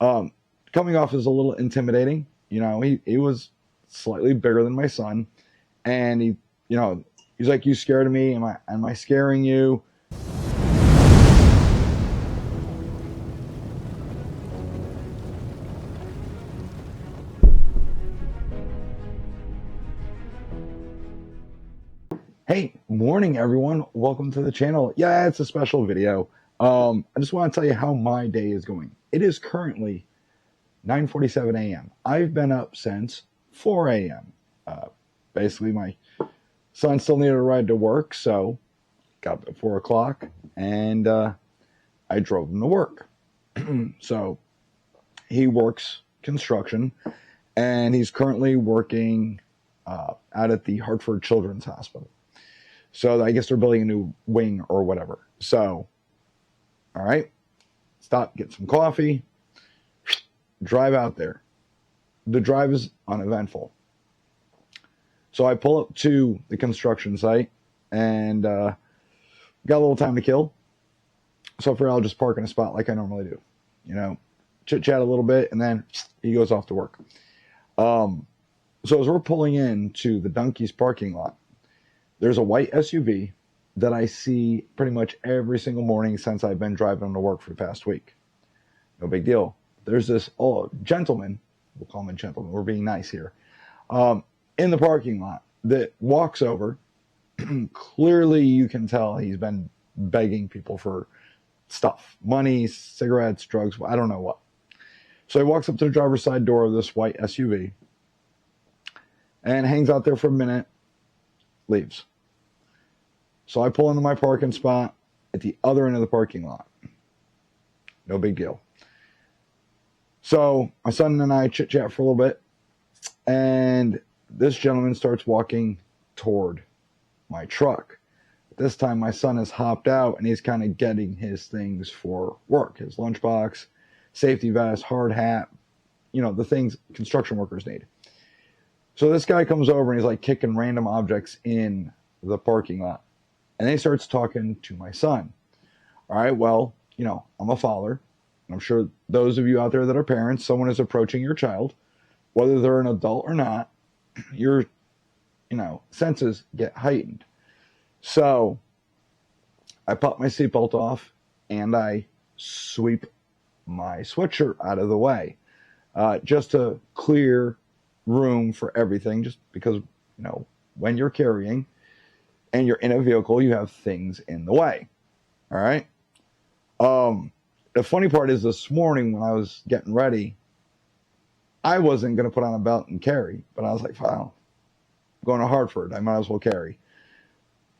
Um, Coming off as a little intimidating. He was slightly bigger than my son, and he's like, "You scared of me? Am I scaring you?" Hey, morning everyone. Welcome to the channel. Yeah, it's a special video. I just want to tell you how my day is going. It is currently 9:47 a.m. I've been up since 4 a.m. Basically, my son still needed a ride to work, so got up at 4 o'clock and I drove him to work. So he works construction and he's currently working out at the Hartford Children's Hospital. So I guess they're building a new wing or whatever. So, all right, stop, get some coffee, drive out there. The drive is uneventful. So I pull up to the construction site and got a little time to kill. So I figure I'll just park in a spot like I normally do. Chit chat a little bit and then he goes off to work. So as we're pulling into the Dunkies parking lot, there's a white SUV that I see pretty much every single morning since I've been driving to work for the past week. No big deal. There's this gentleman, we'll call him a gentleman, we're being nice here, in the parking lot that walks over. Clearly you can tell he's been begging people for stuff, money, cigarettes, drugs, I don't know what. So he walks up to the driver's side door of this white SUV and hangs out there for a minute, leaves. So I pull into my parking spot at the other end of the parking lot. No big deal. So my son and I chit chat for a little bit, and this gentleman starts walking toward my truck. This time my son has hopped out and he's kind of getting his things for work, his lunchbox, safety vest, hard hat, the things construction workers need. So this guy comes over and he's like kicking random objects in the parking lot. And then he starts talking to my son. All right, well, I'm a father. I'm sure those of you out there that are parents, someone is approaching your child, whether they're an adult or not, your, senses get heightened. So I pop my seatbelt off and I sweep my sweatshirt out of the way, just to clear room for everything, just because, when you're carrying and you're in a vehicle, you have things in the way. All right. The funny part is this morning when I was getting ready, I wasn't going to put on a belt and carry, but I was like, wow, I'm going to Hartford. I might as well carry.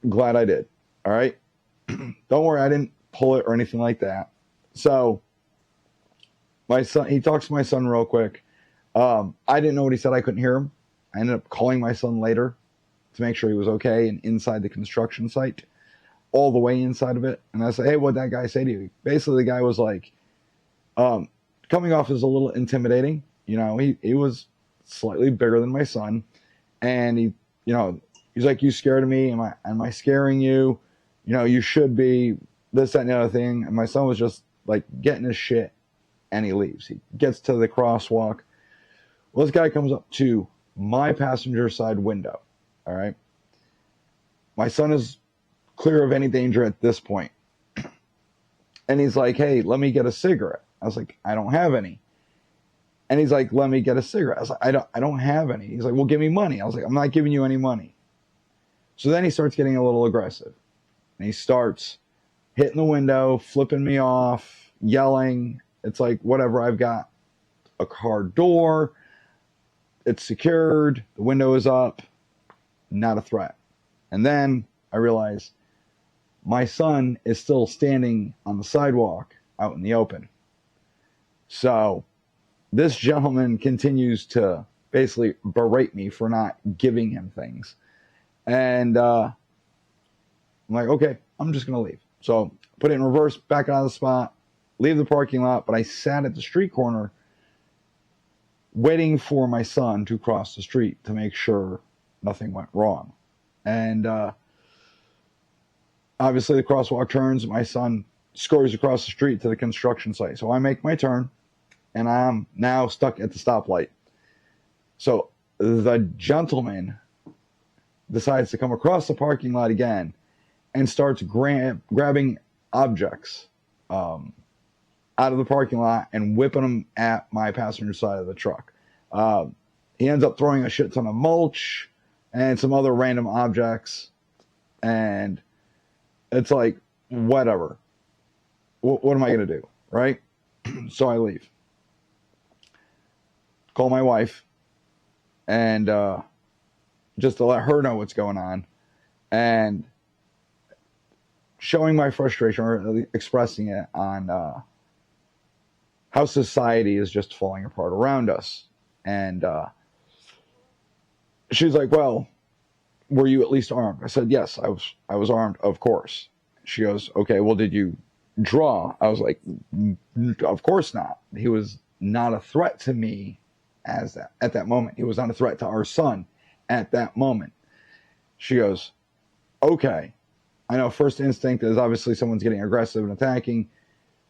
Glad I did. All right. Don't worry. I didn't pull it or anything like that. So my son, he talks to my son real quick. I didn't know what he said. I couldn't hear him. I ended up calling my son later to make sure he was okay and inside the construction site, all the way inside of it. And I said, hey, what'd that guy say to you? Basically, the guy was like, coming off as a little intimidating. He was slightly bigger than my son. And he's like, you scared of me? Am I scaring you? You should be, this, that, and the other thing. And my son was just like getting his shit and he leaves. He gets to the crosswalk. Well, this guy comes up to my passenger side window. All right. My son is clear of any danger at this point. And he's like, hey, let me get a cigarette. I was like, I don't have any. And he's like, let me get a cigarette. I was like, I don't have any. He's like, well, give me money. I was like, I'm not giving you any money. So then he starts getting a little aggressive. And he starts hitting the window, flipping me off, yelling. It's like, whatever, I've got a car door. It's secured. The window is up. Not a threat. And then I realize my son is still standing on the sidewalk out in the open. So this gentleman continues to basically berate me for not giving him things. And I'm like, okay, I'm just going to leave. So put it in reverse, back out of the spot, leave the parking lot. But I sat at the street corner waiting for my son to cross the street to make sure nothing went wrong. And obviously the crosswalk turns. My son scurries across the street to the construction site. So I make my turn. and I'm now stuck at the stoplight. So the gentleman decides to come across the parking lot again and starts grabbing objects out of the parking lot and whipping them at my passenger side of the truck. He ends up throwing a shit ton of mulch and some other random objects. And it's like, whatever. What am I going to do? Right? So I leave. Call my wife and just to let her know what's going on. And showing my frustration or expressing it on how society is just falling apart around us. And she's like, well, were you at least armed? I said, yes, I was armed, of course. She goes, okay, well, did you draw? I was like, of course not. He was not a threat to me at that moment. He was not a threat to our son at that moment. She goes, okay, I know first instinct is obviously someone's getting aggressive and attacking.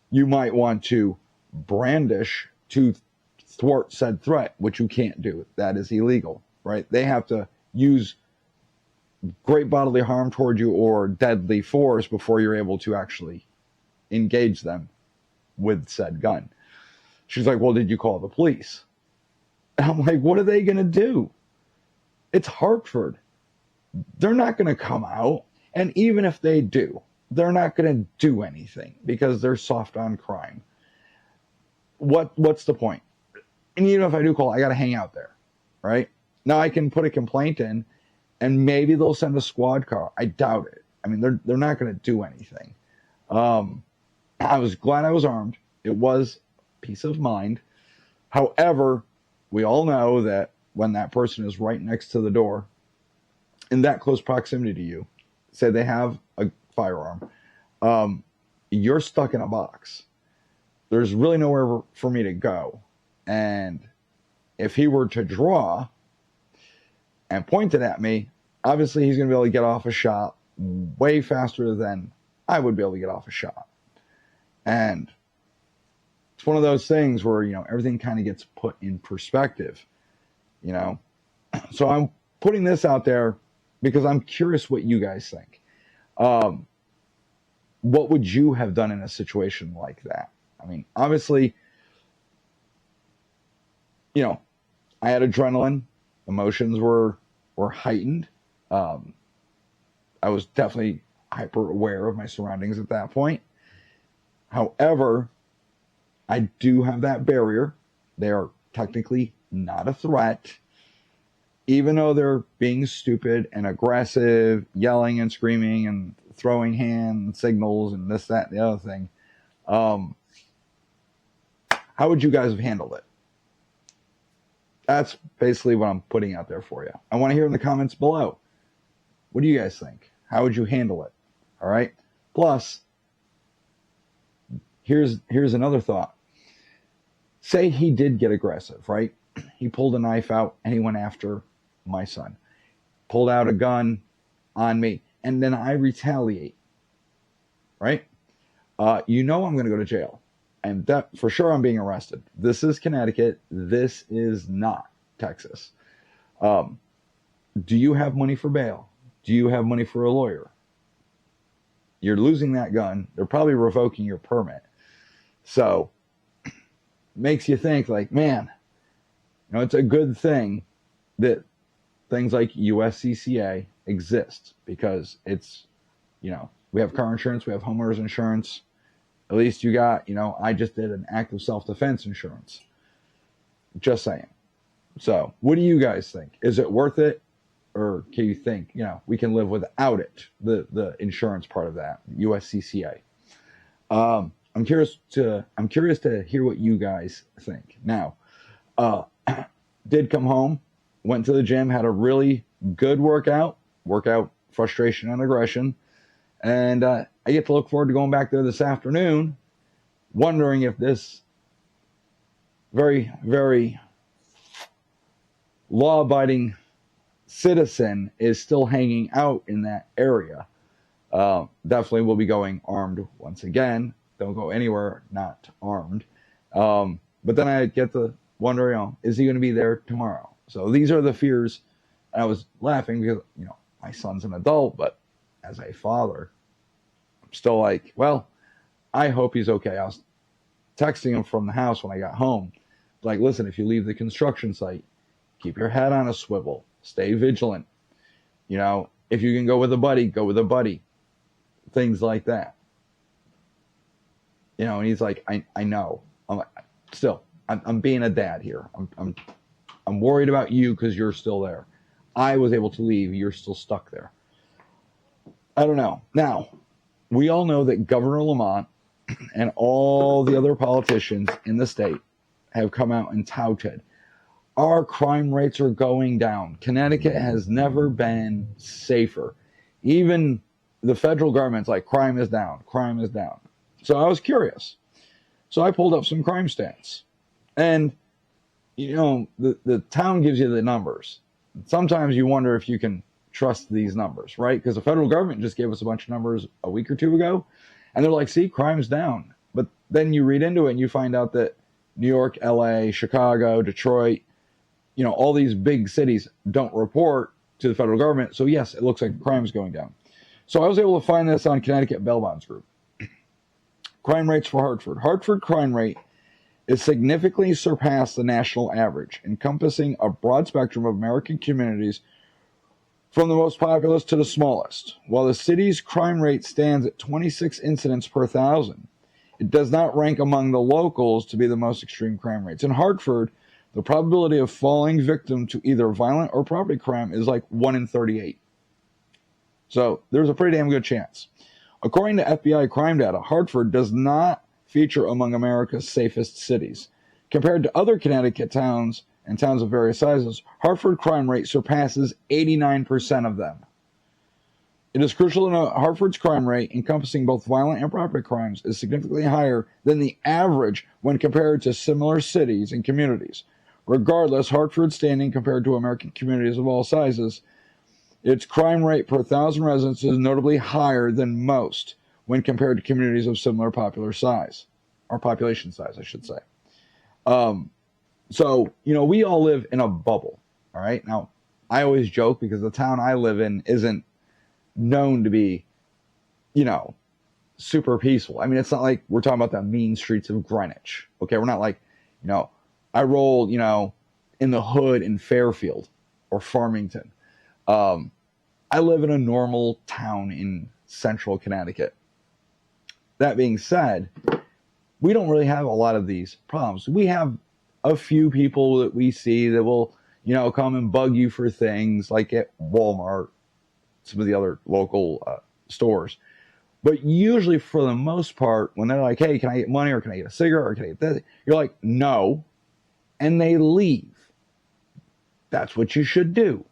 You might want to brandish to thwart said threat, which you can't do. That is illegal, right? They have to use great bodily harm toward you or deadly force before you're able to actually engage them with said gun. She's like, well, did you call the police? And I'm like, what are they going to do? It's Hartford. They're not going to come out. And even if they do, they're not going to do anything because they're soft on crime. What's the point? And even if I do call, I got to hang out there, right? Now I can put a complaint in and maybe they'll send a squad car. I doubt it. I mean, they're not going to do anything. I was glad I was armed. It was peace of mind. However, we all know that when that person is right next to the door, in that close proximity to you, say they have a firearm, you're stuck in a box. There's really nowhere for me to go. And if he were to draw and point it at me, obviously he's going to be able to get off a shot way faster than I would be able to get off a shot. And it's one of those things where, everything kind of gets put in perspective, So I'm putting this out there because I'm curious what you guys think. What would you have done in a situation like that? I mean, obviously, I had adrenaline. Emotions were heightened. I was definitely hyper aware of my surroundings at that point. However, I do have that barrier. They are technically not a threat. Even though they're being stupid and aggressive, yelling and screaming and throwing hand signals and this, that, and the other thing. How would you guys have handled it? That's basically what I'm putting out there for you. I want to hear in the comments below. What do you guys think? How would you handle it? All right. Plus, here's another thought. Say he did get aggressive, right? He pulled a knife out and he went after my son. Pulled out a gun on me. And then I retaliate. Right? I'm going to go to jail. And that for sure I'm being arrested. This is Connecticut. This is not Texas. Do you have money for bail? Do you have money for a lawyer? You're losing that gun. They're probably revoking your permit. So makes you think like, man, it's a good thing that things like USCCA exist because it's, we have car insurance, we have homeowners insurance. At least you got, I just did an active self-defense insurance. Just saying. So what do you guys think? Is it worth it? Or can you think, we can live without it, the insurance part of that, USCCA? I'm curious to hear what you guys think. Now, did come home, went to the gym, had a really good workout frustration and aggression. And I get to look forward to going back there this afternoon, wondering if this very, very law-abiding citizen is still hanging out in that area. Definitely will be going armed once again. Don't go anywhere not armed. But then I get to wonder, is he going to be there tomorrow? So these are the fears. And I was laughing because, my son's an adult, but as a father, I'm still like, well, I hope he's okay. I was texting him from the house when I got home. Like, listen, if you leave the construction site, keep your head on a swivel. Stay vigilant. If you can go with a buddy, go with a buddy. Things like that. And he's like, I know. I'm like, still, I'm being a dad here. I'm worried about you because you're still there. I was able to leave. You're still stuck there. I don't know. Now, we all know that Governor Lamont and all the other politicians in the state have come out and touted our crime rates are going down. Connecticut has never been safer. Even the federal government's like, crime is down, crime is down. So I was curious. So I pulled up some crime stats. And, the town gives you the numbers. Sometimes you wonder if you can trust these numbers, right? Because the federal government just gave us a bunch of numbers a week or two ago. And they're like, see, crime's down. But then you read into it and you find out that New York, LA, Chicago, Detroit, all these big cities don't report to the federal government. So yes, it looks like crime is going down. So I was able to find this on Connecticut Bail Bonds Group. Crime rates for Hartford. Hartford crime rate is significantly surpassed the national average, encompassing a broad spectrum of American communities from the most populous to the smallest. While the city's crime rate stands at 26 incidents per thousand, it does not rank among the locals to be the most extreme crime rates. In Hartford, the probability of falling victim to either violent or property crime is like 1 in 38. So there's a pretty damn good chance. According to FBI crime data, Hartford does not feature among America's safest cities. Compared to other Connecticut towns and towns of various sizes, Hartford crime rate surpasses 89% of them. It is crucial to note Hartford's crime rate, encompassing both violent and property crimes, is significantly higher than the average when compared to similar cities and communities. Regardless, Hartford's standing compared to American communities of all sizes, its crime rate per 1,000 residents is notably higher than most when compared to communities of similar popular size, or population size, I should say. So, we all live in a bubble, all right? Now, I always joke because the town I live in isn't known to be, super peaceful. I mean, it's not like we're talking about the mean streets of Greenwich, okay? We're not like, I roll, in the hood in Fairfield or Farmington. I live in a normal town in central Connecticut. That being said, we don't really have a lot of these problems. We have a few people that we see that will, come and bug you for things like at Walmart, some of the other local stores. But usually, for the most part, when they're like, hey, can I get money, or can I get a cigarette, or can I get this? You're like, no. And they leave. That's what you should do.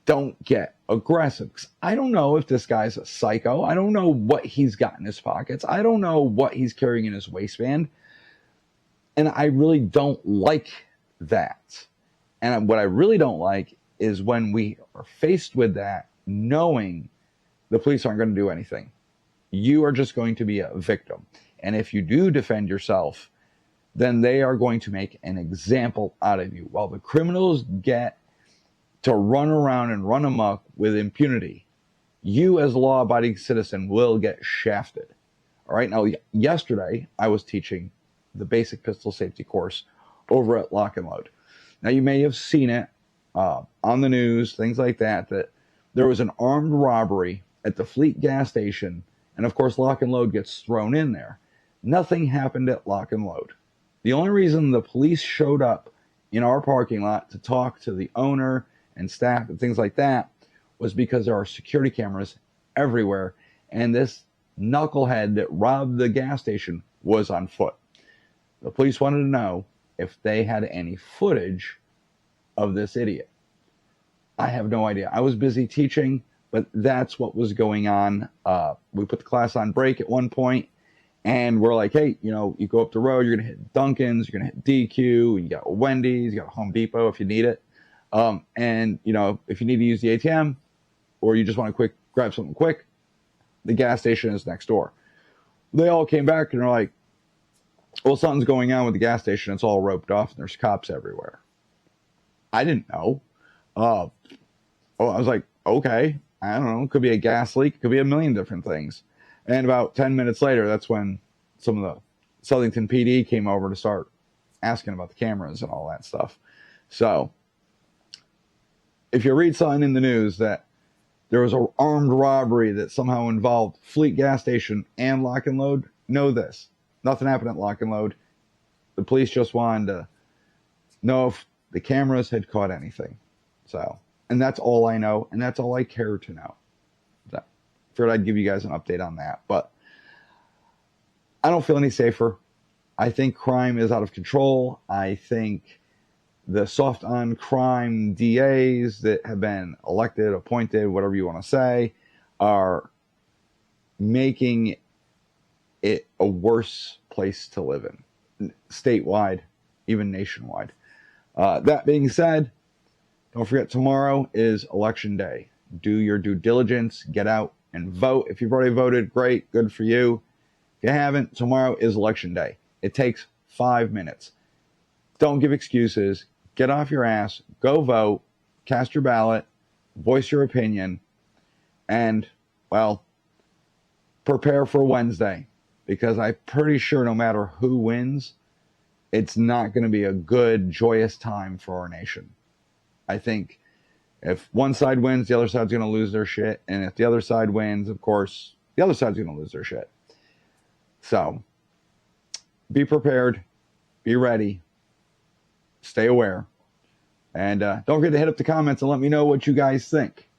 Don't get aggressive. 'Cause I don't know if this guy's a psycho. I don't know what he's got in his pockets. I don't know what he's carrying in his waistband. And I really don't like that. And what I really don't like is when we are faced with that, knowing the police aren't going to do anything. You are just going to be a victim. And if you do defend yourself, then they are going to make an example out of you. While the criminals get to run around and run amok with impunity, you as a law-abiding citizen will get shafted. All right. Now, yesterday I was teaching the basic pistol safety course over at Lock and Load. Now, you may have seen it on the news, things like that, that there was an armed robbery at the Fleet gas station. And of course, Lock and Load gets thrown in there. Nothing happened at Lock and Load. The only reason the police showed up in our parking lot to talk to the owner and staff and things like that was because there are security cameras everywhere. And this knucklehead that robbed the gas station was on foot. The police wanted to know if they had any footage of this idiot. I have no idea. I was busy teaching, but that's what was going on. We put the class on break at one point, and we're like, hey, you go up the road, you're going to hit Dunkin's, you're going to hit DQ, you got Wendy's, you got Home Depot if you need it. And, if you need to use the ATM or you just want to grab something quick, the gas station is next door. They all came back and they're like, well, something's going on with the gas station. It's all roped off and there's cops everywhere. I didn't know. I was like, okay, I don't know. It could be a gas leak. It could be a million different things. And about 10 minutes later, that's when some of the Southington PD came over to start asking about the cameras and all that stuff. So if you read something in the news that there was an armed robbery that somehow involved Fleet gas station and Lock and Load, know this. Nothing happened at Lock and Load. The police just wanted to know if the cameras had caught anything. So, and that's all I know, and that's all I care to know. So, figured I'd give you guys an update on that. But I don't feel any safer. I think crime is out of control. I think the soft on crime DAs that have been elected, appointed, whatever you want to say, are making it a worse place to live in, statewide, even nationwide. That being said, don't forget tomorrow is election day. Do your due diligence, get out and vote. If you've already voted, great, good for you. If you haven't, tomorrow is election day. It takes 5 minutes. Don't give excuses. Get off your ass, go vote, cast your ballot, voice your opinion, and, well, prepare for Wednesday. Because I'm pretty sure no matter who wins, it's not going to be a good, joyous time for our nation. I think if one side wins, the other side's going to lose their shit. And if the other side wins, of course, the other side's going to lose their shit. So, be prepared, be ready, stay aware. And don't forget to hit up the comments and let me know what you guys think.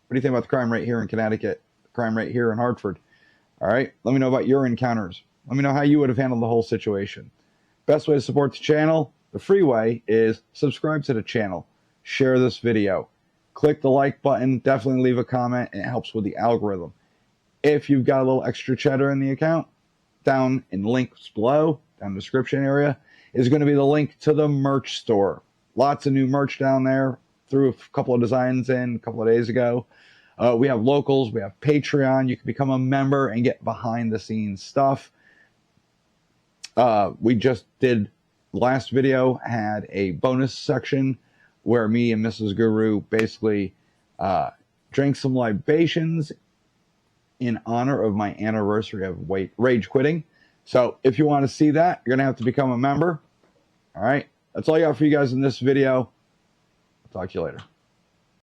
What do you think about the crime rate here in Connecticut? The crime rate here in Hartford? All right, let me know about your encounters. Let me know how you would have handled the whole situation. Best way to support the channel, the free way, is subscribe to the channel. Share this video. Click the like button. Definitely leave a comment, and it helps with the algorithm. If you've got a little extra cheddar in the account, down in links below, down in the description area, is going to be the link to the merch store. Lots of new merch down there. Threw a couple of designs in a couple of days ago. We have locals. We have Patreon. You can become a member and get behind-the-scenes stuff. We just did, last video had a bonus section where me and Mrs. Guru basically drank some libations in honor of my anniversary of rage quitting. So if you want to see that, you're going to have to become a member. All right. That's all I got for you guys in this video. I'll talk to you later.